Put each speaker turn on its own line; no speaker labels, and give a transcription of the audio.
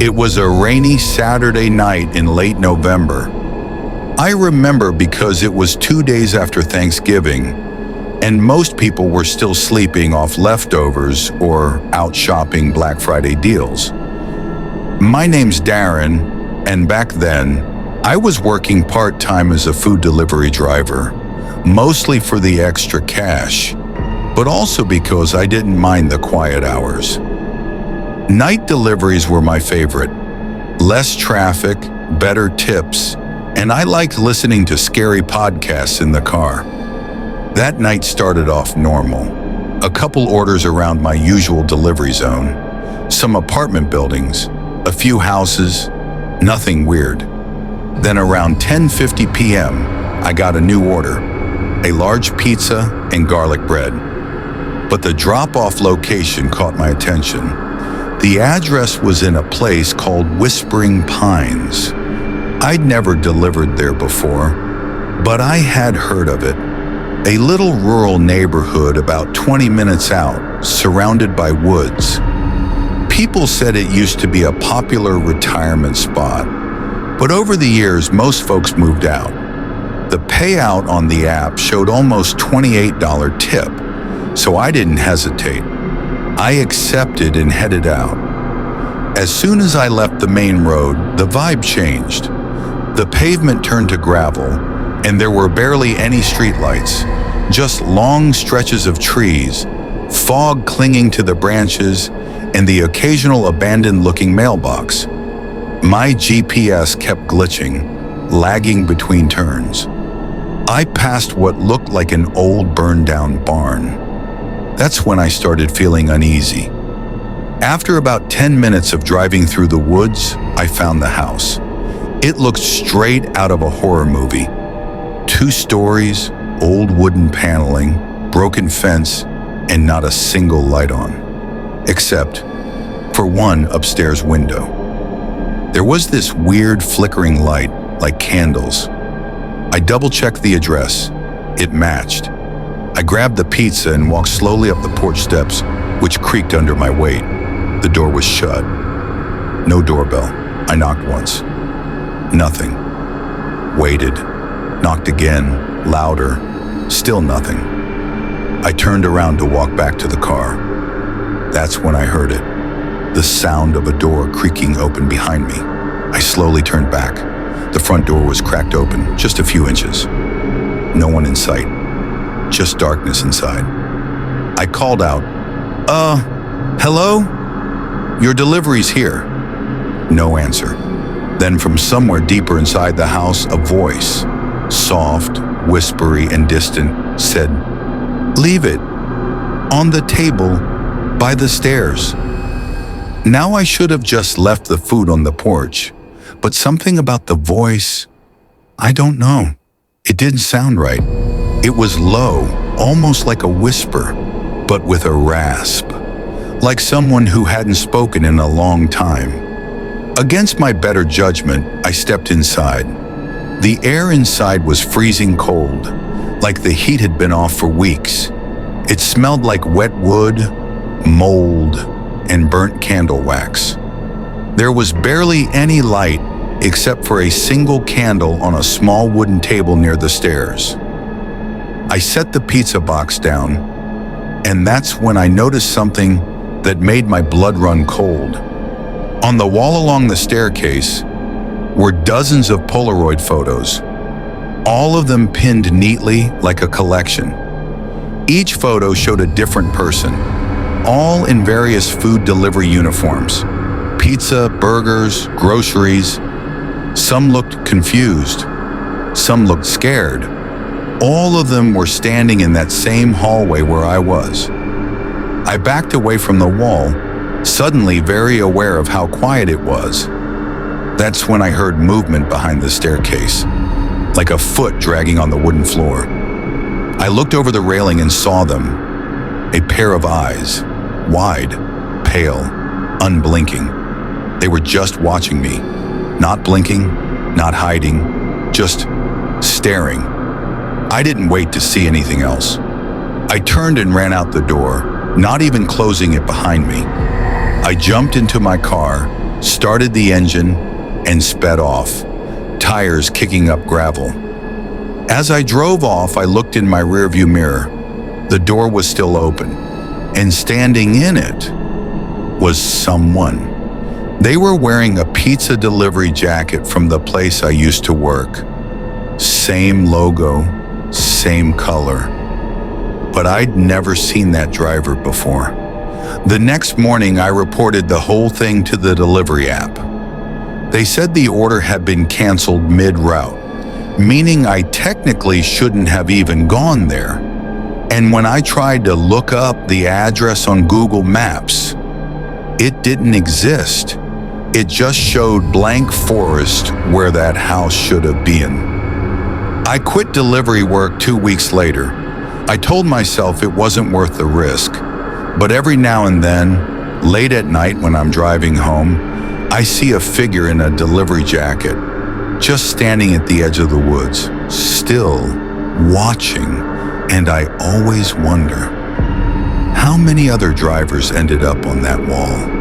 It was a rainy Saturday night in late November. I remember because it was 2 days after Thanksgiving, and most people were still sleeping off leftovers or out shopping Black Friday deals. My name's Darren, and back then, I was working part-time as a food delivery driver, mostly for the extra cash, but also because I didn't mind the quiet hours. Night deliveries were my favorite. Less traffic, better tips, and I liked listening to scary podcasts in the car. That night started off normal. A couple orders around my usual delivery zone, some apartment buildings, a few houses, nothing weird. Then around 10:50 p.m., I got a new order, a large pizza and garlic bread. But the drop-off location caught my attention. The address was in a place called Whispering Pines. I'd never delivered there before, but I had heard of it. A little rural neighborhood about 20 minutes out, surrounded by woods. People said it used to be a popular retirement spot, but over the years, most folks moved out. The payout on the app showed almost $28 tip, so I didn't hesitate. I accepted and headed out. As soon as I left the main road, the vibe changed. The pavement turned to gravel, and there were barely any streetlights, just long stretches of trees, fog clinging to the branches, and the occasional abandoned-looking mailbox. My GPS kept glitching, lagging between turns. I passed what looked like an old burned-down barn. That's when I started feeling uneasy. After about 10 minutes of driving through the woods, I found the house. It looked straight out of a horror movie. 2 stories, old wooden paneling, broken fence, and not a single light on. Except for one upstairs window. There was this weird flickering light, like candles. I double-checked the address. It matched. I grabbed the pizza and walked slowly up the porch steps, which creaked under my weight. The door was shut. No doorbell. I knocked once. Nothing. Waited. Knocked again, louder. Still nothing. I turned around to walk back to the car. That's when I heard it. The sound of a door creaking open behind me. I slowly turned back. The front door was cracked open, just a few inches. No one in sight. Just darkness inside. I called out, hello? Your delivery's here. No answer. Then from somewhere deeper inside the house, a voice, soft, whispery, and distant, said, "Leave it. On the table, by the stairs." Now I should have just left the food on the porch, but something about the voice, I don't know. It didn't sound right. It was low, almost like a whisper, but with a rasp, like someone who hadn't spoken in a long time. Against my better judgment, I stepped inside. The air inside was freezing cold, like the heat had been off for weeks. It smelled like wet wood, mold, and burnt candle wax. There was barely any light except for a single candle on a small wooden table near the stairs. I set the pizza box down, and that's when I noticed something that made my blood run cold. On the wall along the staircase were dozens of Polaroid photos, all of them pinned neatly like a collection. Each photo showed a different person, all in various food delivery uniforms. Pizza, burgers, groceries. Some looked confused. Some looked scared. All of them were standing in that same hallway where I was. I backed away from the wall, suddenly very aware of how quiet it was. That's when I heard movement behind the staircase, like a foot dragging on the wooden floor. I looked over the railing and saw them, a pair of eyes, wide, pale, unblinking. They were just watching me, not blinking, not hiding, just staring. I didn't wait to see anything else. I turned and ran out the door, not even closing it behind me. I jumped into my car, started the engine, and sped off, tires kicking up gravel. As I drove off, I looked in my rearview mirror. The door was still open, and standing in it was someone. They were wearing a pizza delivery jacket from the place I used to work. Same logo, same color. But I'd never seen that driver before. The next morning, I reported the whole thing to the delivery app. They said the order had been canceled mid-route, meaning I technically shouldn't have even gone there. And when I tried to look up the address on Google Maps, it didn't exist. It just showed blank forest where that house should have been. I quit delivery work 2 weeks later. I told myself it wasn't worth the risk. But every now and then, late at night when I'm driving home, I see a figure in a delivery jacket, just standing at the edge of the woods, still watching, and I always wonder, how many other drivers ended up on that wall?